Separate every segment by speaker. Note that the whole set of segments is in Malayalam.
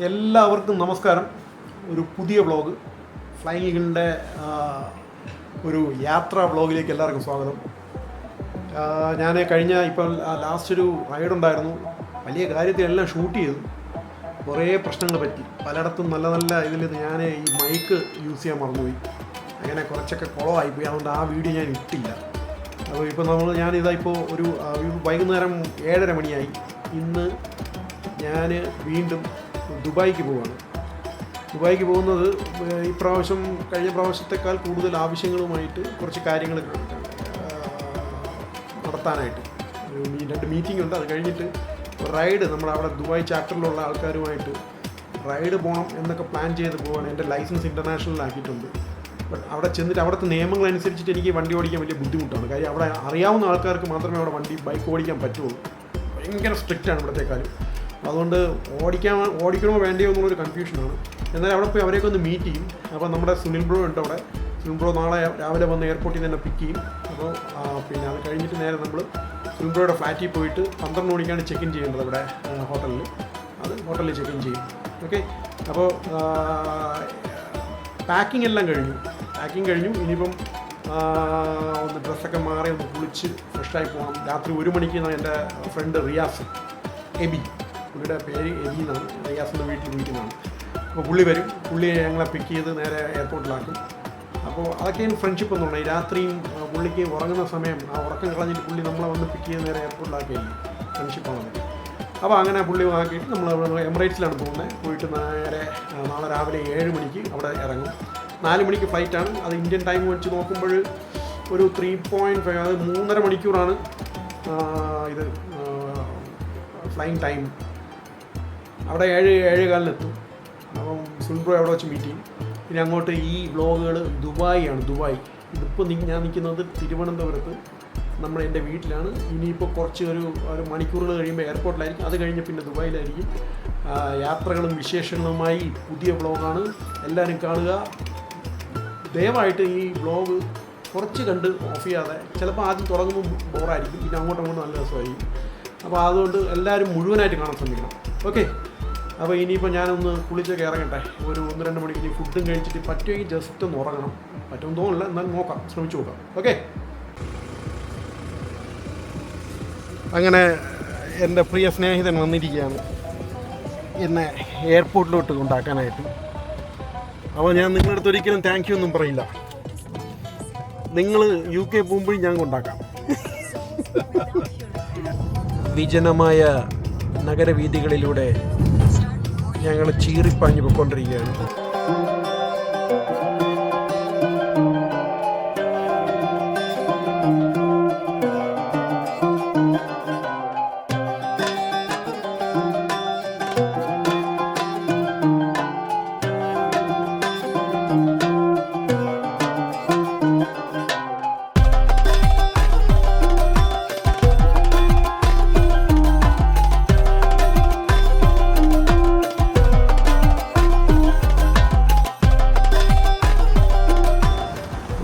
Speaker 1: എല്ലാവർക്കും നമസ്കാരം. ഒരു പുതിയ വ്ളോഗ് ഫ്ലൈയിങ് ഈഗിളിൻ്റെ ഒരു യാത്രാ വ്ളോഗിലേക്ക് എല്ലാവർക്കും സ്വാഗതം. ഞാൻ ഇപ്പം ലാസ്റ്റ് ഒരു റൈഡുണ്ടായിരുന്നു. വലിയ കാര്യത്തിലെല്ലാം ഷൂട്ട് ചെയ്തു. കുറേ പ്രശ്നങ്ങൾ പറ്റി. പലയിടത്തും നല്ല നല്ല ഇതിൽ ഞാൻ ഈ മൈക്ക് യൂസ് ചെയ്യാൻ മറന്നുപോയി. അങ്ങനെ കുറച്ചൊക്കെ കുളമായിപ്പോയി. അതുകൊണ്ട് ആ വീഡിയോ ഞാൻ ഇട്ടില്ല. അപ്പോൾ ഇപ്പോൾ ഞാനിതായിപ്പോൾ ഒരു വൈകുന്നേരം 7:30 മണിയായി. ഇന്ന് ഞാൻ വീണ്ടും ദുബായിക്ക് പോവുകയാണ്. ദുബായിക്ക് പോകുന്നത് ഇപ്രാവശ്യം കഴിഞ്ഞ പ്രാവശ്യത്തെക്കാൾ കൂടുതൽ ആവശ്യങ്ങളുമായിട്ട് കുറച്ച് കാര്യങ്ങൾ നടത്താനായിട്ട് 2 മീറ്റിംഗ് ഉണ്ട്. അത് കഴിഞ്ഞിട്ട് റൈഡ് നമ്മുടെ അവിടെ ദുബായ് ചാപ്റ്ററിലുള്ള ആൾക്കാരുമായിട്ട് റൈഡ് പോകണം എന്നൊക്കെ പ്ലാൻ ചെയ്ത് പോവാണ്. എൻ്റെ ലൈസൻസ് ഇൻ്റർനാഷണലാക്കിയിട്ടുണ്ട്. ബട്ട് അവിടെ ചെന്നിട്ട് അവിടുത്തെ നിയമങ്ങൾ അനുസരിച്ചിട്ട് എനിക്ക് വണ്ടി ഓടിക്കാൻ വലിയ ബുദ്ധിമുട്ടാണ്. കാര്യം അവിടെ അറിയാവുന്ന ആൾക്കാർക്ക് മാത്രമേ അവിടെ ബൈക്ക് ഓടിക്കാൻ പറ്റുള്ളൂ. ഭയങ്കര സ്ട്രിക്റ്റാണ് ഇവിടത്തെക്കാളും. അതുകൊണ്ട് ഓടിക്കണമോ വേണ്ടിയോ എന്നുള്ളൊരു കൺഫ്യൂഷനാണ്. എന്നാലും അവിടെ പോയി അവരെയൊക്കെ ഒന്ന് മീറ്റ് ചെയ്യും. അപ്പോൾ നമ്മുടെ സുനിൽ ബ്രോ ഉണ്ട് അവിടെ. സുനിൽ ബ്രോ നാളെ രാവിലെ വന്ന് എയർപോർട്ടിൽ നിന്ന് തന്നെ പിക്ക് ചെയ്യും. അപ്പോൾ പിന്നെ അത് കഴിഞ്ഞിട്ട് നേരെ നമ്മൾ സുനിൽ ബ്രോയുടെ ഫ്ലാറ്റിൽ പോയിട്ട് 12 മണിക്കാണ് ചെക്ക് ഇൻ ചെയ്യേണ്ടത് അവിടെ ഹോട്ടലിൽ. അത് ഹോട്ടലിൽ ചെക്ക് ഇൻ ചെയ്യും. ഓക്കെ. അപ്പോൾ പാക്കിംഗ് എല്ലാം കഴിഞ്ഞു. ഇനിയിപ്പം ഒന്ന് ഡ്രസ്സൊക്കെ മാറി ഒന്ന് കുളിച്ച് ഫ്രഷായി പോകണം. രാത്രി 1 മണിക്ക് എൻ്റെ ഫ്രണ്ട് റിയാസ് എബി, പുള്ളിയുടെ പേര് എബി എന്നാണ്, റിയാസിൻ്റെ വീട്ടിൽ വിളിക്കുന്നതാണ്. അപ്പോൾ പുള്ളി വരും. പുള്ളി ഞങ്ങളെ പിക്ക് ചെയ്ത് നേരെ എയർപോർട്ടിലാക്കും. അപ്പോൾ അതൊക്കെയാണ് ഫ്രണ്ട്ഷിപ്പ് എന്ന് പറഞ്ഞാൽ. രാത്രിയും പുള്ളിക്ക് ഉറങ്ങുന്ന സമയം ആ ഉറക്കം കളഞ്ഞിട്ട് പുള്ളി നമ്മളെ വന്ന് പിക്ക് ചെയ്ത് നേരെ എയർപോർട്ടിലാക്കിയല്ലേ, ഫ്രണ്ട്ഷിപ്പാണ്. അപ്പോൾ അങ്ങനെ പുള്ളി ആക്കിയിട്ട് നമ്മൾ എമിറേറ്റ്സിലാണ് പോകുന്നത്. പോയിട്ട് നേരെ നാളെ രാവിലെ 7 മണിക്ക് അവിടെ ഇറങ്ങും. 4 മണിക്ക് ഫ്ലൈറ്റാണ്. അത് ഇന്ത്യൻ ടൈം വെച്ച് നോക്കുമ്പോൾ ഒരു 3.5 അത് 3.5 മണിക്കൂറാണ് ഇത് ഫ്ലൈയിങ് ടൈം. അവിടെ 7:15 അപ്പം സുൽബ്രോ അവിടെ വെച്ച് മീറ്റ് ചെയ്യും. പിന്നെ അങ്ങോട്ട് ഈ വ്ളോഗുകൾ ദുബായ്. ഇതിപ്പോൾ ഞാൻ നിൽക്കുന്നത് തിരുവനന്തപുരത്ത് എൻ്റെ വീട്ടിലാണ്. ഇനിയിപ്പോൾ കുറച്ച് ഒരു മണിക്കൂറുകൾ കഴിയുമ്പോൾ എയർപോർട്ടിലായിരിക്കും. അത് കഴിഞ്ഞ് പിന്നെ ദുബായിലായിരിക്കും. യാത്രകളും വിശേഷങ്ങളുമായി പുതിയ വ്ളോഗാണ്. എല്ലാവരും കാണുക. ദയവായിട്ട് ഈ വ്ളോഗ് കുറച്ച് കണ്ട് ഓഫ് ചെയ്യാതെ. ചിലപ്പോൾ ആദ്യം തുടങ്ങുമ്പോൾ ബോറായിരിക്കും, പിന്നെ അങ്ങോട്ടും നല്ല രസമായിരിക്കും. അപ്പോൾ അതുകൊണ്ട് എല്ലാവരും മുഴുവനായിട്ട് കാണാൻ ശ്രമിക്കണം. ഓക്കെ. അപ്പോൾ ഇനിയിപ്പോൾ ഞാനൊന്ന് കുളിച്ചൊക്കെ ഇറങ്ങട്ടെ. ഒരു 1-2 മണിക്ക് ഇനി ഫുഡും കഴിച്ചിട്ട് പറ്റുമെങ്കിൽ ജസ്റ്റ് ഒന്ന് ഉറങ്ങണം. പറ്റുമെന്ന് തോന്നില്ല, എന്നാലും ശ്രമിച്ചു നോക്കാം. ഓക്കെ. അങ്ങനെ എൻ്റെ പ്രിയ സ്നേഹിതൻ വന്നിരിക്കുകയാണ് എന്നെ എയർപോർട്ടിലോട്ട് കൊണ്ടാക്കാനായിട്ട്. അപ്പോൾ ഞാൻ നിങ്ങളുടെ അടുത്ത് ഒരിക്കലും താങ്ക് യു ഒന്നും പറയില്ല. നിങ്ങൾ UK പോകുമ്പോഴും ഞാൻ കൊണ്ടാക്കാം. വിജനമായ നഗരവീഥികളിലൂടെ ഞങ്ങൾ ചീറിപ്പാഞ്ഞു പോയിക്കൊണ്ടിരിക്കുകയാണ്.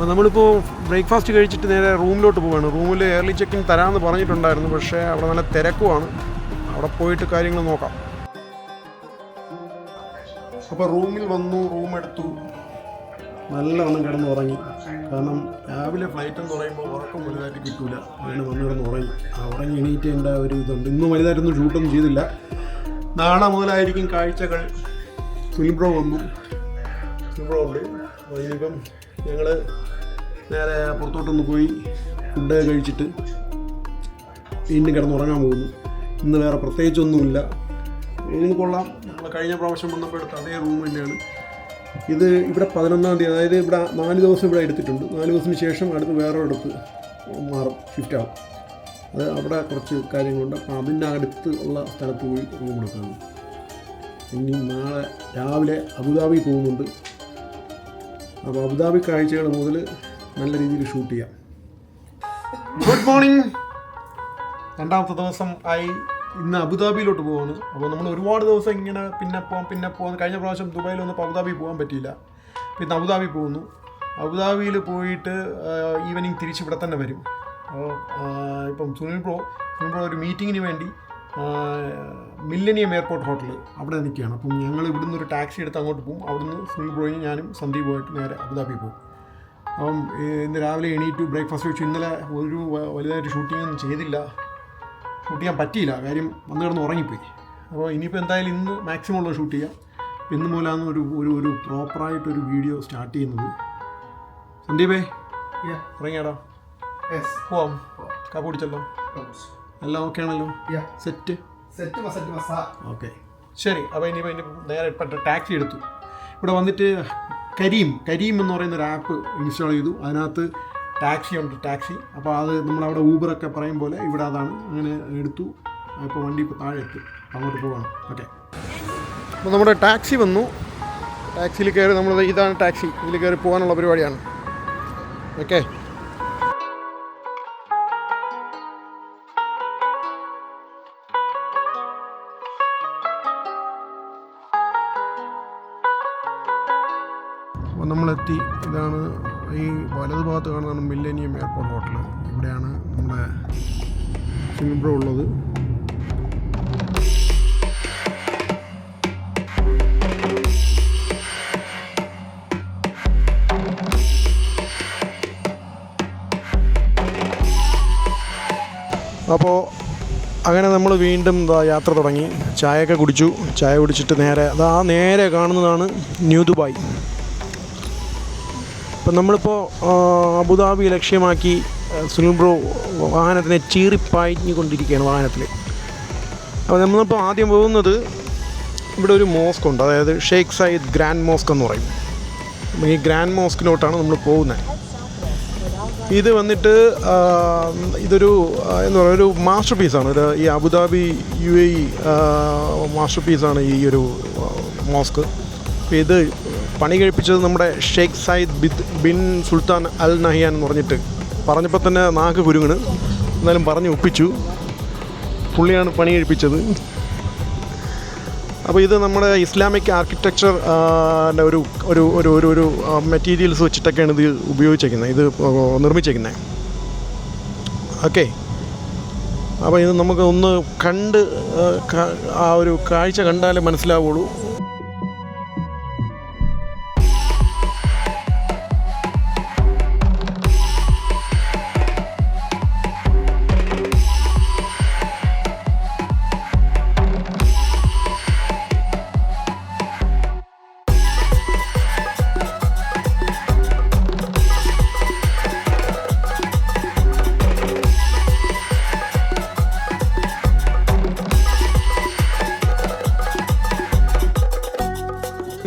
Speaker 1: നമ്മളിപ്പോൾ ബ്രേക്ക്ഫാസ്റ്റ് കഴിച്ചിട്ട് നേരെ റൂമിലോട്ട് പോവുകയാണ്. റൂമിൽ ഏർലി ചെക്കിൻ തരാമെന്ന് പറഞ്ഞിട്ടുണ്ടായിരുന്നു. പക്ഷേ അവിടെ നല്ല തിരക്കുമാണ്. അവിടെ പോയിട്ട് കാര്യങ്ങൾ നോക്കാം. അപ്പോൾ റൂമിൽ വന്നു, റൂമെടുത്തു, നല്ലവണ്ണം കിടന്ന് ഉറങ്ങി. കാരണം രാവിലെ ഫ്ലൈറ്റ് എന്ന് പറയുമ്പോൾ ഉറക്കം വലുതായിട്ട് കിട്ടില്ല. അങ്ങനെ വന്ന് കിടന്ന് ഉറങ്ങി. ഉറങ്ങി എണീറ്റേണ്ട ഒരു ഇതുണ്ട്. ഇന്നും വലുതായിട്ടൊന്നും ഷൂട്ടൊന്നും ചെയ്തില്ല. നാളെ മുതലായിരിക്കും കാഴ്ചകൾ. സുനിൽബ്രോ വന്നു. സുനിൽബ്രോ ഉണ്ട്. അപ്പോൾ ഇനിയിപ്പം ഞങ്ങൾ നേരെ പുറത്തോട്ടൊന്ന് പോയി ഫുഡ് കഴിച്ചിട്ട് വീണ്ടും കിടന്നുറങ്ങാൻ പോകുന്നു. ഇന്ന് വേറെ പ്രത്യേകിച്ചൊന്നുമില്ല. റൂം കൊള്ളാം. നമ്മൾ കഴിഞ്ഞ പ്രാവശ്യം വന്നപ്പോൾ എടുത്ത അതേ റൂം തന്നെയാണ്. ഇത് ഇവിടെ 11-ാം തീയതി, അതായത് ഇവിടെ 4 ദിവസം ഇവിടെ എടുത്തിട്ടുണ്ട്. 4 ദിവസത്തിന് ശേഷം അടുത്ത് വേറെ അടുത്ത് മാറും, ഷിഫ്റ്റ് ആവും. അത് അവിടെ കുറച്ച് കാര്യങ്ങളുണ്ട്. അപ്പോൾ അതിൻ്റെ അടുത്ത് ഉള്ള സ്ഥലത്ത് പോയി റൂം എടുക്കണം. ഇനി നാളെ രാവിലെ അബുദാബി പോകുന്നുണ്ട്. അപ്പോൾ അബുദാബി കാഴ്ചകൾ മുതൽ നല്ല രീതിയിൽ ഷൂട്ട് ചെയ്യാം. Good morning. 2ാമത്തെ ദിവസം ആയി. ഇന്ന് അബുദാബിയിലോട്ട് പോവാണ്. അപ്പോൾ നമ്മൾ ഒരുപാട് ദിവസം ഇങ്ങനെ പിന്നെ പോകാൻ കഴിഞ്ഞ പ്രാവശ്യം ദുബായിൽ വന്നപ്പോൾ അബുദാബി പോകാൻ പറ്റിയില്ല. പിന്നെ അബുദാബി പോകുന്നു. അബുദാബിയിൽ പോയിട്ട് ഈവനിങ് തിരിച്ച് ഇവിടെ തന്നെ വരും. അപ്പോൾ ഇപ്പം സുനിൽ ബ്രോ ഒരു മീറ്റിങ്ങിന് വേണ്ടി മില്ലനിയം എയർപോർട്ട് ഹോട്ടൽ അവിടെ നിൽക്കുകയാണ്. അപ്പം ഞങ്ങൾ ഇവിടുന്ന് ഒരു ടാക്സി എടുത്ത് അങ്ങോട്ട് പോകും. അവിടുന്ന് സുനിൽ ബ്രോയും ഞാനും സന്ദീപുമായിട്ട് നേരെ അബുദാബി പോകും. അപ്പം ഇന്ന് രാവിലെ എണീറ്റു ബ്രേക്ക്ഫാസ്റ്റ് വെച്ചു. ഇന്നലെ ഒരു വലുതായിട്ട് ഷൂട്ടിങ്ങൊന്നും ഷൂട്ട് ചെയ്യാൻ പറ്റിയില്ല, കാര്യം വന്ന് കിടന്ന് ഉറങ്ങിപ്പോയി. അപ്പോൾ ഇനിയിപ്പോൾ എന്തായാലും ഇന്ന് മാക്സിമം ഉള്ളത് ഷൂട്ട് ചെയ്യാം. ഇന്ന് മൂലമാണ് ഒരു പ്രോപ്പറായിട്ടൊരു വീഡിയോ സ്റ്റാർട്ട് ചെയ്യുന്നത്. സന്ദീപേ ഇറങ്ങിയാടാ, പോവാം. കാപ്പ് കുടിച്ചല്ലോ, എല്ലാം ഓക്കെ ആണല്ലോ, സെറ്റ് ഓക്കെ. ശരി, അപ്പോൾ ഇനിയിപ്പോൾ നേരെ ഇപ്പം ടാക്സി എടുത്തു. ഇവിടെ വന്നിട്ട് കരീം എന്ന് പറയുന്നൊരു ആപ്പ് ഇൻസ്റ്റാൾ ചെയ്തു. അതിനകത്ത് ടാക്സി ഉണ്ട്, ടാക്സി. അപ്പോൾ അത് നമ്മളവിടെ ഊബറൊക്കെ പറയും പോലെ ഇവിടെ അതാണ്. അങ്ങനെ എടുത്തു. അപ്പോൾ വണ്ടി ഇപ്പോൾ താഴെ എത്തും, അങ്ങോട്ട് പോവാണ്. ഓക്കെ, അപ്പോൾ നമ്മുടെ ടാക്സി വന്നു. ടാക്സിയിൽ കയറി ഇതാണ് ടാക്സി, ഇതിൽ കയറി പോകാനുള്ള പരിപാടിയാണ്. ഓക്കെ, അപ്പോൾ നമ്മളെത്തി. ഇതാണ് ഈ വലതു ഭാഗത്ത് കാണുന്നതാണ് മില്ലേനിയം എയർപോർട്ട് ഹോട്ടൽ. ഇവിടെയാണ് നമ്മുടെ സുനിൽ ബ്രോ ഉള്ളത്. അപ്പോൾ അങ്ങനെ നമ്മൾ വീണ്ടും യാത്ര തുടങ്ങി. ചായയൊക്കെ കുടിച്ചു. ചായ കുടിച്ചിട്ട് നേരെ കാണുന്നതാണ് ന്യൂ ദുബായ്. ഇപ്പം നമ്മളിപ്പോൾ അബുദാബി ലക്ഷ്യമാക്കി സുനിൽ ബ്രോ വാഹനത്തിനെ ചീറിപ്പാഞ്ഞുകൊണ്ടിരിക്കുകയാണ് വാഹനത്തിൽ. അപ്പോൾ നമ്മളിപ്പോൾ ആദ്യം പോകുന്നത് ഇവിടെ ഒരു മോസ്ക് ഉണ്ട്, അതായത് ഷെയ്ഖ് സയ്യിദ് ഗ്രാൻഡ് മോസ്ക് എന്ന് പറയും. ഈ ഗ്രാൻഡ് മോസ്കിലോട്ടാണ് നമ്മൾ പോകുന്നത്. ഇത് വന്നിട്ട് ഇതൊരു എന്താ പറയുക, ഒരു മാസ്റ്റർ പീസാണ്. ഇത് ഈ അബുദാബി UAE മാസ്റ്റർ പീസാണ് ഈ ഒരു മോസ്ക്. അപ്പോൾ ഇത് പണി കഴിപ്പിച്ചത് നമ്മുടെ Sheikh Zayed bin Sultan Al Nahyan എന്ന് പറഞ്ഞിട്ട്. പറഞ്ഞപ്പോൾ തന്നെ നാക്ക് കുരുങ്ങണ്, എന്നാലും പറഞ്ഞ് ഒപ്പിച്ചു. പുള്ളിയാണ് പണി കഴിപ്പിച്ചത്. അപ്പോൾ ഇത് നമ്മുടെ ഇസ്ലാമിക് ആർക്കിടെക്ചർ ഒരു ഒരു ഒരു ഒരു ഒരു മെറ്റീരിയൽസ് വെച്ചിട്ടൊക്കെയാണ് ഇത് ഉപയോഗിച്ചേക്കുന്നത്, ഇത് നിർമ്മിച്ചേക്കുന്നത്. ഓക്കെ, അപ്പോൾ ഇത് നമുക്ക് ഒന്ന് കണ്ട് ആ ഒരു കാഴ്ച കണ്ടാലേ മനസ്സിലാവുള്ളൂ.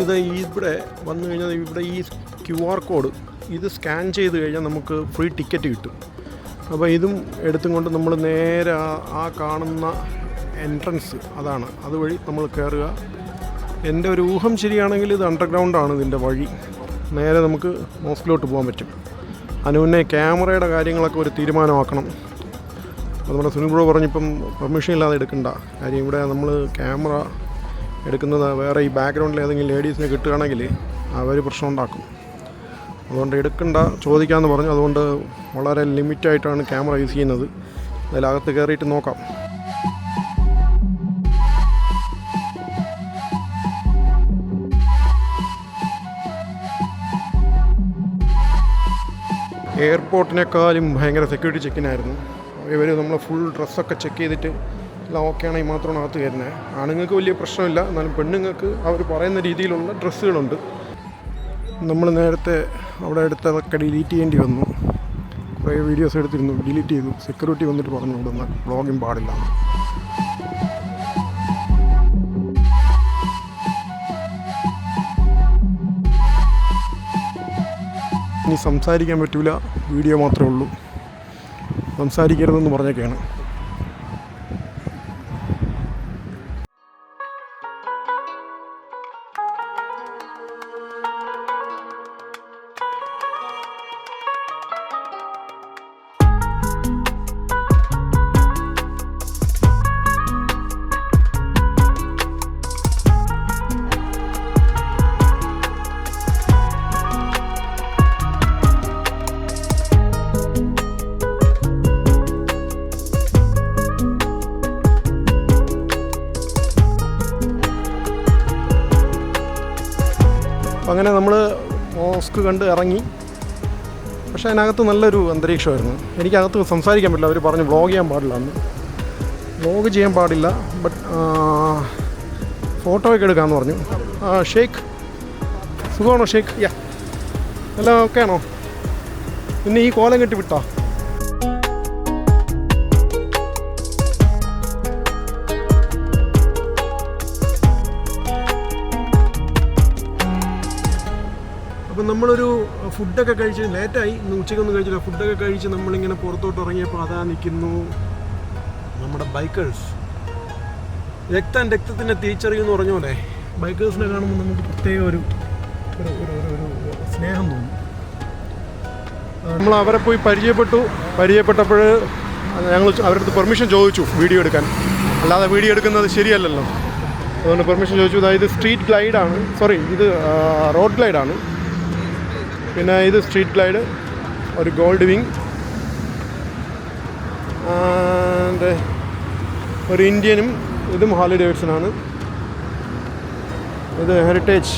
Speaker 1: ഇത് ഇവിടെ വന്നു കഴിഞ്ഞാൽ ഇവിടെ ഈ QR കോഡ് ഇത് സ്കാൻ ചെയ്ത് കഴിഞ്ഞാൽ നമുക്ക് ഫ്രീ ടിക്കറ്റ് കിട്ടും. അപ്പോൾ ഇതും എടുത്തും കൊണ്ട് നമ്മൾ നേരെ ആ കാണുന്ന എൻട്രൻസ് അതാണ്, അതുവഴി നമ്മൾ കയറുക. എൻ്റെ ഒരു ഊഹം ശരിയാണെങ്കിൽ ഇത് അണ്ടർഗ്രൗണ്ടാണ് ഇതിൻ്റെ വഴി. നേരെ നമുക്ക് മോസ്കിലോട്ട് പോകാൻ പറ്റും. അതിന് മുന്നേ ക്യാമറയുടെ കാര്യങ്ങളൊക്കെ ഒരു തീരുമാനമാക്കണം. അപ്പോൾ നമ്മുടെ സുനിൽ ബ്രോ പറഞ്ഞിപ്പം പെർമിഷൻ ഇല്ലാതെ എടുക്കണ്ട. കാര്യം ഇവിടെ നമ്മൾ ക്യാമറ എടുക്കുന്നത് വേറെ ഈ ബാക്ക്ഗ്രൗണ്ടിൽ ഏതെങ്കിലും ലേഡീസിനെ കിട്ടുകയാണെങ്കിൽ അവർ പ്രശ്നം ഉണ്ടാക്കും. അതുകൊണ്ട് എടുക്കണ്ട, ചോദിക്കാമെന്ന് പറഞ്ഞു. അതുകൊണ്ട് വളരെ ലിമിറ്റായിട്ടാണ് ക്യാമറ യൂസ് ചെയ്യുന്നത്. അതിലകത്ത് കയറിയിട്ട് നോക്കാം. എയർപോർട്ടിനേക്കാളും ഭയങ്കര സെക്യൂരിറ്റി ചെക്കിനായിരുന്നു. ഇവർ നമ്മൾ ഫുൾ ഡ്രസ്സൊക്കെ ചെക്ക് ചെയ്തിട്ട് എല്ലാം ഓക്കെ ആണെങ്കിൽ മാത്രമാണ് അകത്ത് കയറുന്നത്. ആണുങ്ങൾക്ക് വലിയ പ്രശ്നമില്ല, എന്നാലും പെണ്ണുങ്ങൾക്ക് അവർ പറയുന്ന രീതിയിലുള്ള ഡ്രസ്സുകളുണ്ട്. നമ്മൾ നേരത്തെ അവിടെ എടുത്തതൊക്കെ ഡിലീറ്റ് ചെയ്യേണ്ടി വന്നു. കുറേ വീഡിയോസ് എടുത്തിരുന്നു, ഡിലീറ്റ് ചെയ്തു. സെക്യൂരിറ്റി വന്നിട്ട് പറഞ്ഞു ഇവിടെ വ്ളോഗിങ് പാടില്ല. ഇനി സംസാരിക്കാൻ പറ്റില്ല, വീഡിയോ മാത്രമേ ഉള്ളൂ. സംസാരിക്കരുതെന്ന് പറഞ്ഞൊക്കെയാണ്.
Speaker 2: അങ്ങനെ നമ്മൾ മോസ്ക് കണ്ട് ഇറങ്ങി. പക്ഷേ അതിനകത്ത് നല്ലൊരു അന്തരീക്ഷമായിരുന്നു. എനിക്കകത്ത് സംസാരിക്കാൻ പറ്റില്ല. അവർ പറഞ്ഞു വ്ളോഗ് ചെയ്യാൻ പാടില്ല എന്ന്. വ്ളോഗ് ചെയ്യാൻ പാടില്ല, ബട്ട് ഫോട്ടോയൊക്കെ എടുക്കാമെന്ന് പറഞ്ഞു. ഷേഖ്, സുഖമാണോ ഷേഖ്? എല്ലാം ഓക്കെ ആണോ? പിന്നെ ഈ കോലം കെട്ടി വിട്ടോ? അപ്പം നമ്മളൊരു ഫുഡൊക്കെ കഴിച്ച് ലേറ്റായി, ഇന്ന് ഉച്ചയ്ക്കൊന്നും കഴിച്ചില്ല. ഫുഡൊക്കെ കഴിച്ച് നമ്മളിങ്ങനെ പുറത്തോട്ട് ഇറങ്ങിയപ്പോൾ അതാ നിൽക്കുന്നു നമ്മുടെ ബൈക്കേഴ്സ്. രക്തത്തിനെ തിരിച്ചറിയുമെന്ന് പറഞ്ഞ പോലെ ബൈക്കേഴ്സിനെ കാണുമ്പോൾ നമുക്ക് പ്രത്യേക ഒരു സ്നേഹം തോന്നും. നമ്മൾ അവരെ പോയി പരിചയപ്പെട്ടപ്പോൾ ഞങ്ങൾ അവരുടെ അടുത്ത് പെർമിഷൻ ചോദിച്ചു വീഡിയോ എടുക്കാൻ. അല്ലാതെ വീഡിയോ എടുക്കുന്നത് ശരിയല്ലല്ലോ, അതുകൊണ്ട് പെർമിഷൻ ചോദിച്ചു. അതായത് സ്ട്രീറ്റ് ഗ്ലൈഡാണ്, ഇത് റോഡ് ഗ്ലൈഡാണ്. പിന്നെ ഇത് സ്ട്രീറ്റ് ഗ്ലൈഡ്, ഒരു ഗോൾഡ് വിങ് ആൻഡ് ഒരു ഇന്ത്യനും. ഇതും ഹാർലി ഡേവിഡ്സനാണ്. ഇത് ഹെറിറ്റേജ്.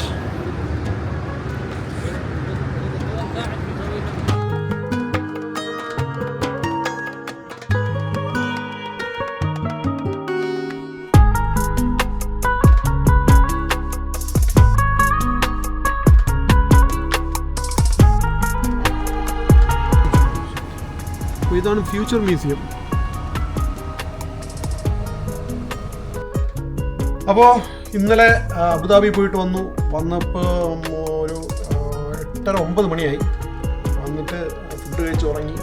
Speaker 2: ഇതാണ് ഫ്യൂച്ചർ മ്യൂസിയം. അപ്പോൾ ഇന്നലെ അബുദാബി പോയിട്ട് വന്നപ്പോൾ ഒരു 8:30-9 മണിയായി. വന്നിട്ട് ഫുഡ് കഴിച്ച് ഉറങ്ങി.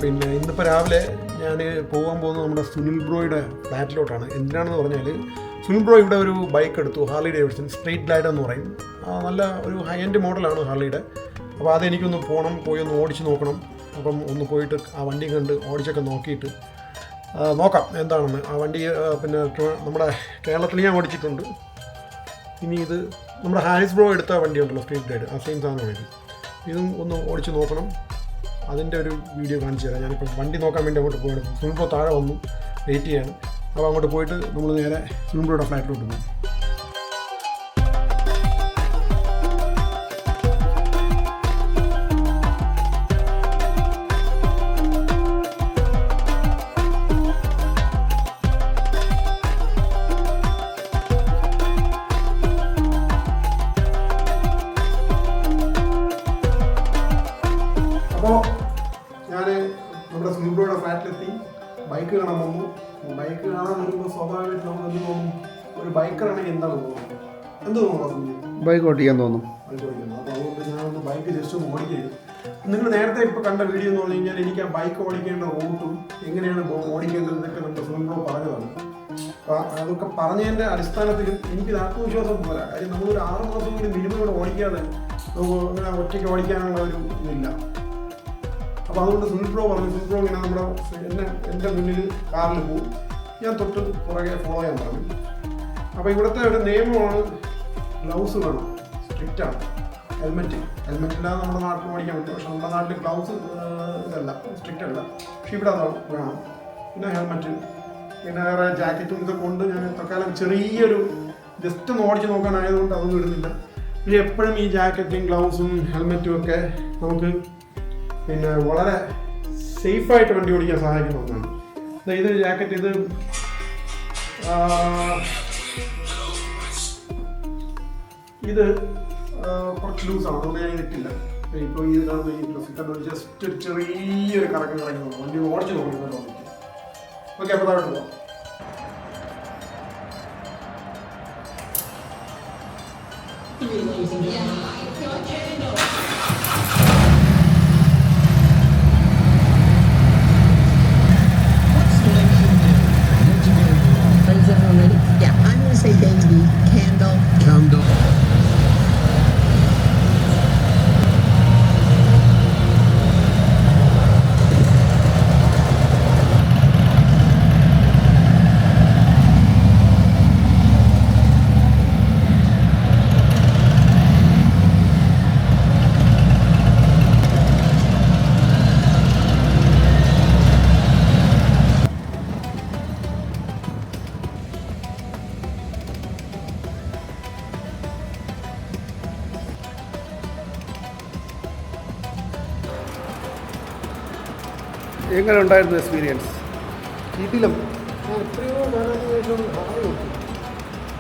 Speaker 2: പിന്നെ ഇന്നിപ്പോൾ രാവിലെ ഞാൻ പോകാൻ പോകുന്നത് നമ്മുടെ സുനിൽ ബ്രോയുടെ ഫ്ലാറ്റിലോട്ടാണ്. എന്തിനാണെന്ന് പറഞ്ഞാൽ സുനിൽ ബ്രോ ഇവിടെ ഒരു ബൈക്ക് എടുത്തു, ഹാർലി ഡേവിഡ്സൺ സ്ട്രീറ്റ് ഗ്ലൈഡ് എന്ന് പറയും. നല്ല ഒരു ഹൈ എൻഡ് മോഡലാണ് ഹാർലിയുടെ. അപ്പോൾ അതെനിക്കൊന്ന് പോയി ഒന്ന് ഓടിച്ച് നോക്കണം. അപ്പം ഒന്ന് പോയിട്ട് ആ വണ്ടി കണ്ട് ഓടിച്ചൊക്കെ നോക്കിയിട്ട് നോക്കാം എന്താണെന്ന്. ആ വണ്ടി പിന്നെ നമ്മുടെ കേരളത്തിൽ ഞാൻ ഓടിച്ചിട്ടുണ്ട്. ഇനി ഇത് നമ്മുടെ ഹാരിസ് ബ്രോ എടുത്ത വണ്ടിയുണ്ടല്ലോ സ്ട്രീറ്റ് ഗ്ലൈഡ്, ആ സെയിം സാധനമാണ് ഇത്. ഇതും ഒന്ന് ഓടിച്ച് നോക്കണം. അതിൻ്റെ ഒരു വീഡിയോ കാണിച്ചു തരാം. ഞാനിപ്പോൾ വണ്ടി നോക്കാൻ വേണ്ടി അങ്ങോട്ട് പോകണം. സുനിൽ ബ്രോ താഴെ വന്നു, വെയിറ്റ് ചെയ്യാണ്. അപ്പോൾ അങ്ങോട്ട് പോയിട്ട് നമ്മൾ നേരെ സുനിൽ ബ്രോയുടെ ഫ്ലാറ്റിലോട്ട് പോകും. അപ്പോൾ ഞാൻ നമ്മുടെ സുനിൽ ബ്രോയുടെ ഫ്ലാറ്റിലെത്തി. ബൈക്ക് കാണാൻ വന്നു. ബൈക്ക് കാണാൻ വരുമ്പോൾ സ്വാഭാവികമായിട്ട് നമുക്ക് എന്ത് തോന്നും? ഒരു ബൈക്കറാണെങ്കിൽ എന്താണ് തോന്നുന്നത്? എന്ത് തോന്നുന്നു?
Speaker 3: ബൈക്ക് ഓടിക്കാൻ തോന്നും.
Speaker 2: അപ്പോൾ അതുകൊണ്ട് ഞാനൊന്ന് ബൈക്ക് ജസ്റ്റ് ഒന്ന് ഓടിക്കരുത്. നിങ്ങൾ നേരത്തെ ഇപ്പോൾ കണ്ട വീഡിയോ എന്ന് പറഞ്ഞു കഴിഞ്ഞാൽ എനിക്ക് ആ ബൈക്ക് ഓടിക്കേണ്ട റൂട്ടും എങ്ങനെയാണ് എങ്ങനെയാണ് നമ്മുടെ സുനിൽ ബ്രോ പറഞ്ഞതാണ്. അപ്പോൾ അതൊക്കെ പറഞ്ഞതിൻ്റെ അടിസ്ഥാനത്തിൽ എനിക്കൊരു ആത്മവിശ്വാസം പോരാ. കാര്യം നമ്മളൊരു 6 മാസം കൂടി മിനിമം ഇവിടെ ഓടിക്കാതെ നമുക്ക് അങ്ങനെ ഒറ്റയ്ക്ക് ഓടിക്കാനുള്ള ഒരു ഇതില്ല. അപ്പോൾ അതുകൊണ്ട് സുനിൽ ബ്രോ ഇങ്ങനെ എൻ്റെ മുന്നിൽ കാറിൽ പോകും, ഞാൻ തൊട്ട് പുറകെ ഫോളോ ചെയ്യാൻ പറഞ്ഞു. അപ്പോൾ ഇവിടുത്തെ ഒരു നിയമമാണ് ഗ്ലൗസ് വേണം, സ്ട്രിക്റ്റാണ്. ഹെൽമെറ്റില്ലാതെ നമ്മുടെ നാട്ടിൽ ഓടിക്കാൻ പറ്റും. പക്ഷെ നമ്മുടെ നാട്ടിൽ ഗ്ലൗസ് ഇതല്ല, സ്ട്രിക്റ്റ് അല്ല. പക്ഷെ ഇവിടെ അതാണ് വേണം. പിന്നെ ഹെൽമെറ്റ്, പിന്നെ വേറെ ജാക്കറ്റും ഇതൊക്കെ കൊണ്ട് ഞാൻ തൽക്കാലം ചെറിയൊരു ജസ്റ്റ് ഒന്ന് ഓടിച്ച് നോക്കാനായതുകൊണ്ട് അതൊന്നും ഇടുന്നില്ല. പിന്നെ എപ്പോഴും ഈ ജാക്കറ്റും ഗ്ലൗസും ഹെൽമെറ്റും ഒക്കെ നമുക്ക് പിന്നെ വളരെ സേഫായിട്ട് വണ്ടി ഓടിക്കാൻ സഹായിക്കുന്ന ഒന്നാണ്. ഇത് ജാക്കറ്റ്, ഇത് കുറച്ച് ലൂസാണ്, അതുകൊണ്ട് ഞാൻ ഇട്ടില്ല. ഇപ്പോൾ ഇത് കാണുന്ന ഈ ഡ്രസ്സിൽ ജസ്റ്റ് ഒരു ചെറിയൊരു കറക്കം വണ്ടി ഓടിച്ച് നോക്കുന്നത്. ഓക്കെ, അപ്പോൾ താഴോട്ട് പോവാം.
Speaker 3: എങ്ങനെ ഉണ്ടായിരുന്നു എക്സ്പീരിയൻസ്?
Speaker 2: ഇതിലും ഞാൻ എത്രയോ കാലത്തിന് ശേഷം ഹാർലി ഓടിച്ചു.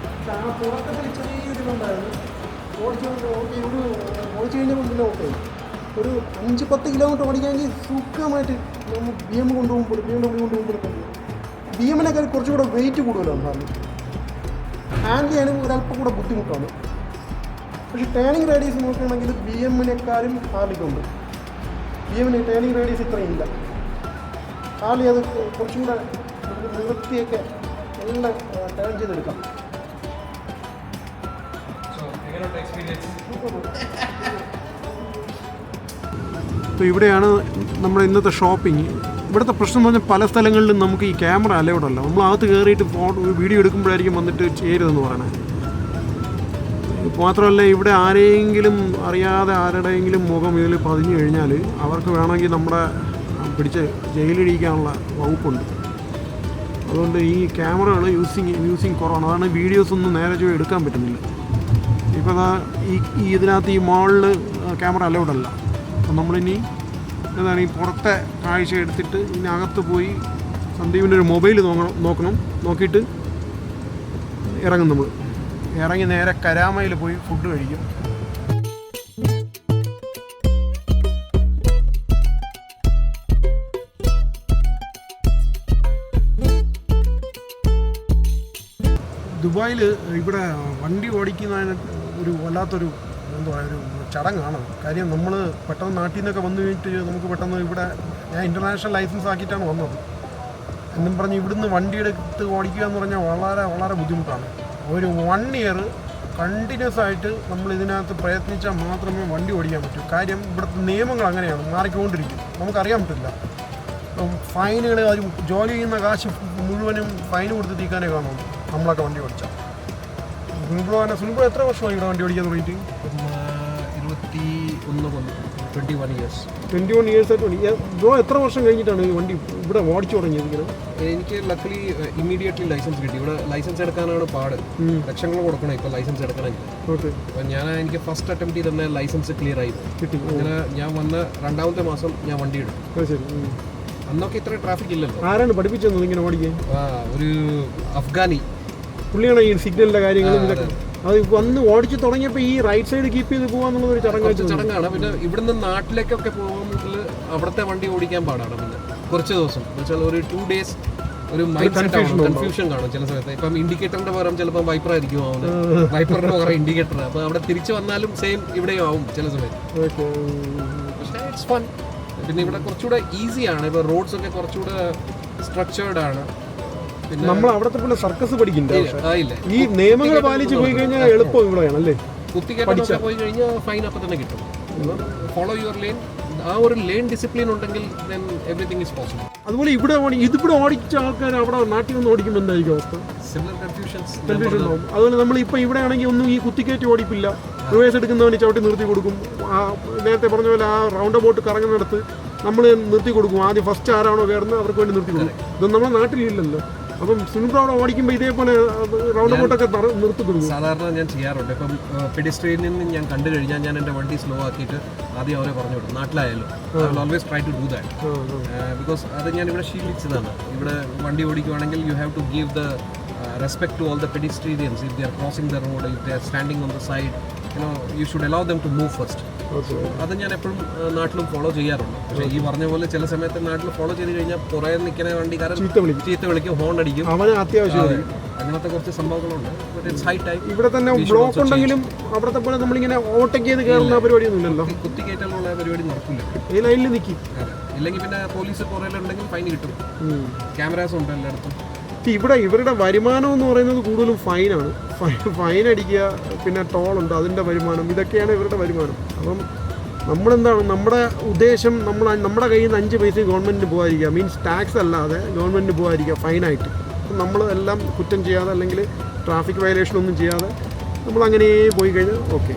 Speaker 2: പക്ഷെ ആ തുടക്കത്തിൽ ചെറിയൊരിതുണ്ടായിരുന്നു. ഓടിച്ചു കഴിഞ്ഞപ്പോൾ പിന്നെ ഓക്കെ. ഒരു 5-10 കിലോമീറ്റർ ഓടിക്കാമെങ്കിൽ സുഖമായിട്ട് നമ്മൾ BM കൊണ്ടുപോകുമ്പോൾ BM-നേക്കാൾ കുറച്ചുകൂടെ വെയിറ്റ് കൂടുതലാണ് ഹാർലി. ഹാൻഡിൽ ചെയ്യാനും ഒരല്പം കൂടെ ബുദ്ധിമുട്ടാണ്. പക്ഷേ ടേണിംഗ് റേഡിയസ് നോക്കുകയാണെങ്കിൽ BM-നേക്കാളും ഹാർലിക്കുണ്ട്. BM-ന് ടേണിംഗ് റേഡിയസ് ഇത്രയും ഇല്ല. ഹാർലി അത് കുറച്ചും കൂടെ നിർത്തിയൊക്കെ എല്ലാം ടേൺ ചെയ്തെടുക്കാം.
Speaker 1: അപ്പോൾ ഇവിടെയാണ് നമ്മുടെ ഇന്നത്തെ ഷോപ്പിംഗ്. ഇവിടുത്തെ പ്രശ്നം എന്ന് പറഞ്ഞാൽ പല സ്ഥലങ്ങളിലും നമുക്ക് ഈ ക്യാമറ അലൗഡ് അല്ല. നമ്മൾ അകത്ത് കയറിയിട്ട് വീഡിയോ എടുക്കുമ്പോഴായിരിക്കും വന്നിട്ട് ചേരുതെന്ന് പറയണത്. മാത്രമല്ല ഇവിടെ ആരെങ്കിലും അറിയാതെ ആരുടെയെങ്കിലും മുഖം ഇതിൽ പതിഞ്ഞു കഴിഞ്ഞാൽ അവർക്ക് വേണമെങ്കിൽ നമ്മുടെ പിടിച്ച് ജയിലിടിക്കാനുള്ള വകുപ്പുണ്ട്. അതുകൊണ്ട് ഈ ക്യാമറകൾ യൂസിങ് കുറവാണ്. അതാണ് വീഡിയോസ് ഒന്നും നേരെ ചൊവ്വേ എടുക്കാൻ പറ്റുന്നില്ല. ഇപ്പോൾ ഈ ഇതിനകത്ത് ഈ മോളിൽ ക്യാമറ അലൗഡ് അല്ല. അപ്പം നമ്മളിനി എന്താണ് ഈ പുറത്തെ കാഴ്ച എടുത്തിട്ട് ഇതിനകത്ത് പോയി സന്ദീപിൻ്റെ ഒരു മൊബൈൽ നോക്കണം. നോക്കിയിട്ട് ഇറങ്ങും. നമ്മൾ ഇറങ്ങി നേരെ കരാമയിൽ പോയി ഫുഡ് കഴിക്കും. ദുബായിൽ ഇവിടെ വണ്ടി ഓടിക്കുന്നതിന് ഒരു വല്ലാത്തൊരു എന്താ പറയുക ഒരു ചടങ്ങാണ്. കാര്യം നമ്മൾ പെട്ടെന്ന് നാട്ടിൽ നിന്നൊക്കെ വന്നു കഴിഞ്ഞിട്ട് നമുക്ക് പെട്ടെന്ന് ഇവിടെ ഞാൻ ഇൻ്റർനാഷണൽ ലൈസൻസ് ആക്കിയിട്ടാണ് വന്നത് എന്നും പറഞ്ഞ് ഇവിടുന്ന് വണ്ടി എടുത്ത് ഓടിക്കുക എന്ന് പറഞ്ഞാൽ വളരെ വളരെ ബുദ്ധിമുട്ടാണ്. ഒരു 1 ഇയർ കണ്ടിന്യൂസ് ആയിട്ട് നമ്മൾ ഇതിനകത്ത് പ്രയത്നിച്ചാൽ മാത്രമേ വണ്ടി ഓടിക്കാൻ പറ്റൂ. കാര്യം ഇവിടുത്തെ നിയമങ്ങൾ അങ്ങനെയാണ്, മാറിക്കൊണ്ടിരിക്കും. നമുക്കറിയാൻ പറ്റില്ല. ഫൈനുകൾ ഒരു ജോലി ചെയ്യുന്ന കാശ് മുഴുവനും ഫൈൻ കൊടുത്ത് തീക്കാനേ കാണുള്ളൂ നമ്മളൊക്കെ വണ്ടി ഓടിച്ചാൽ. സുനിബ്രോ എത്ര വർഷമായി ഇവിടെ വണ്ടി ഓടിക്കാൻ തുടങ്ങിയിട്ട്?
Speaker 4: 21 years.
Speaker 1: 21 years ആയിട്ട്. ബ്രോ എത്ര വർഷം കഴിഞ്ഞിട്ടാണ് ഈ വണ്ടി ഇവിടെ ഓടിച്ചു തുടങ്ങിയത്? ഇങ്ങനെ
Speaker 4: എനിക്ക് ലക്കലി ഇമ്മീഡിയറ്റ്ലി ലൈസൻസ് കിട്ടി. ഇവിടെ ലൈസൻസ് എടുക്കാനാണ് പാട്. ലക്ഷങ്ങൾ കൊടുക്കണം ഇപ്പോൾ ലൈസൻസ് എടുക്കണമെങ്കിൽ. അപ്പോൾ എനിക്ക് ഫസ്റ്റ് അറ്റംപ്റ്റ് തന്നെ ലൈസൻസ് ക്ലിയർ ആയി കിട്ടി. അങ്ങനെ ഞാൻ വന്ന 2ാമത്തെ മാസം ഞാൻ വണ്ടി എടുത്തു. അന്നൊക്കെ ഇത്ര ട്രാഫിക് ഇല്ലല്ലോ.
Speaker 1: ആരാണ് പഠിപ്പിച്ചത് ഇങ്ങനെ ഓടിക്കാൻ?
Speaker 4: ഒരു അഫ്ഗാനി
Speaker 1: പുള്ളിയാണ് ഈ സിഗ്നലിൻ്റെ കാര്യങ്ങളും ഇതൊക്കെ. അത് വന്ന് ഓടിച്ച് തുടങ്ങിയപ്പോൾ ഈ റൈറ്റ് സൈഡ് കീപ്പ് ചെയ്ത് പോകാന്നുള്ളൊരു
Speaker 4: ചടങ്ങാണ്. പിന്നെ ഇവിടുന്ന് നാട്ടിലേക്കൊക്കെ പോകുമ്പോൾ അവിടുത്തെ വണ്ടി ഓടിക്കാൻ പാടാണ്. പിന്നെ കുറച്ച് ദിവസം വെച്ചാൽ ഒരു 2 days ഒരു മൈൻഡ് കൺഫ്യൂഷൻ കാണും ചില സമയത്ത്. ഇപ്പം ഇൻഡിക്കേറ്ററിന്റെ പകരം ചിലപ്പോൾ വൈപ്പർ ആയിരിക്കും ആവുന്നത്, വൈപ്പറിന്റെ പകരം ഇൻഡിക്കേറ്റർ. അപ്പോൾ അവിടെ തിരിച്ചു വന്നാലും സെയിം ഇവിടെയും ആവും ചില സമയത്ത്. പക്ഷേ ഇറ്റ്സ് ഫൺ. പിന്നെ ഇവിടെ കുറച്ചുകൂടെ ഈസിയാണ്. ഇപ്പോൾ റോഡ്സ് ഒക്കെ കുറച്ചുകൂടെ സ്ട്രക്ചേർഡ് ആണ്.
Speaker 1: നമ്മൾ അവിടത്തെ പോലെ സർക്കസ് പഠിക്കുന്നുണ്ട്. ഈ നിയമങ്ങൾ പാലിച്ച് പോയി കഴിഞ്ഞാൽ എളുപ്പം ഇവിടെയാണ് അല്ലേ?
Speaker 4: കുത്തിക്കേറ്റൊക്കെ പോയി കഴിഞ്ഞാൽ ഫൈൻ അപ്പം തന്നെ കിട്ടും. Follow your lane. ആ ഒരു ലെയിൻ ഡിസിപ്ലിൻ ഉണ്ടെങ്കിൽ then everything is possible.
Speaker 1: അതുപോലെ ഇവിടെ ഓടിച്ച ആൾക്കാർ അവിടെ നാട്ടിൽ നിന്ന് ഓടിക്കുമ്പോൾ എന്തായിരിക്കും അവസ്ഥ?
Speaker 4: സിമിലർ കൺഫ്യൂഷൻസ്
Speaker 1: ഉണ്ടാവും. അതുപോലെ നമ്മളിപ്പോൾ ഇവിടെ ആണെങ്കിൽ ഒന്നും ഈ കുത്തിക്കയറ്റി ഓടിപ്പില്ല. റിവേഴ്സ് എടുക്കുന്നവന് ചവിട്ടി നിർത്തി കൊടുക്കും. നേരത്തെ പറഞ്ഞ പോലെ ആ റൗണ്ട് അബൌട്ട് കറങ്ങുന്നിടത്ത് നമ്മൾ നിർത്തി കൊടുക്കും. ആദ്യം ഫസ്റ്റ് ആരാണോ കയറുന്നത് അവർക്ക് വേണ്ടി നിർത്തി കൊടുക്കും. ഇതൊന്നും നമ്മുടെ നാട്ടിലില്ലല്ലോ. അപ്പം സുനിബ്രോ അവിടെ ഓടിക്കുമ്പോൾ ഇതേപോലെ റൗണ്ട് അബൌട്ടൊക്കെ നിർത്തി കൊടുക്കും.
Speaker 4: സാധാരണ ഞാൻ ചെയ്യാറുണ്ട്. ഇപ്പം പെഡിസ്ട്രിയനിൽ നിന്ന് ഞാൻ കണ്ടു കഴിഞ്ഞാൽ ഞാൻ എൻ്റെ വണ്ടി സ്ലോ ആക്കിയിട്ട് ആദ്യം അവരെ പറഞ്ഞു വിടും. നാട്ടിലായാലും always try to do that. Because അത് ഞാൻ ഇവിടെ ശീലിച്ചതാണ്. ഇവിടെ വണ്ടി ഓടിക്കുവാണെങ്കിൽ you have to give the respect to all the pedestrians. If they are crossing the road, if they are standing on the side, you should allow them to move first. അത് ഞാൻ എപ്പോഴും നാട്ടിലും ഫോളോ ചെയ്യാറുണ്ട്. പക്ഷേ ഈ പറഞ്ഞ പോലെ ചില സമയത്ത് നാട്ടിൽ ഫോളോ ചെയ്ത് കഴിഞ്ഞാൽ പുറകെ നിൽക്കുന്ന വണ്ടിക്കാരൻ ചീത്ത വിളിക്കും, ഹോൺ അടിക്കും. അങ്ങനത്തെ കുറച്ച് സംഭവങ്ങളുണ്ട്.
Speaker 1: ഇവിടെ തന്നെ ബ്ലോക്ക് ഉണ്ടെങ്കിലും അവിടത്തെ പോലെ നമ്മളിങ്ങനെ ഓവർടേക്ക് ചെയ്ത് കയറുന്ന പരിപാടിയൊന്നുമില്ലല്ലോ.
Speaker 4: കുത്തിക്കയറ്റാനുള്ള പരിപാടി നടക്കില്ല.
Speaker 1: ഈ ലൈനിൽ നിൽക്കും.
Speaker 4: ഇല്ലെങ്കിൽ പിന്നെ പോലീസ് പുറകിലുണ്ടെങ്കിൽ ഫൈൻ കിട്ടും. ക്യാമറാസ് ഉണ്ട് എല്ലായിടത്തും.
Speaker 1: ഇവരുടെ വരുമാനം എന്ന് പറയുന്നത് കൂടുതലും ഫൈനാണ്. ഫൈൻ അടിക്കുക, പിന്നെ ടോളുണ്ട്, അതിൻ്റെ വരുമാനം, ഇതൊക്കെയാണ് ഇവരുടെ വരുമാനം. അപ്പം നമ്മളെന്താണ് നമ്മുടെ ഉദ്ദേശം? നമ്മുടെ കയ്യിൽ നിന്ന് 5 പൈസ ഗവൺമെൻറ്റിന് പോകാതിരിക്കുക, മീൻസ് ടാക്സ് അല്ലാതെ ഗവൺമെൻറ്റിന് പോകാതിരിക്കുക ഫൈനായിട്ട്. അപ്പം നമ്മൾ എല്ലാം കുറ്റം ചെയ്യാതെ അല്ലെങ്കിൽ ട്രാഫിക് വയലേഷനൊന്നും ചെയ്യാതെ നമ്മളങ്ങനെ പോയി കഴിഞ്ഞാൽ ഓക്കെ.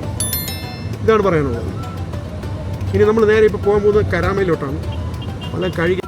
Speaker 1: ഇതാണ് പറയാനുള്ളത്. ഇനി നമ്മൾ നേരെ ഇപ്പോൾ പോകാൻ പോകുന്നത് കരാമയിലോട്ടാണ്. വല്ല കഴിക്കാൻ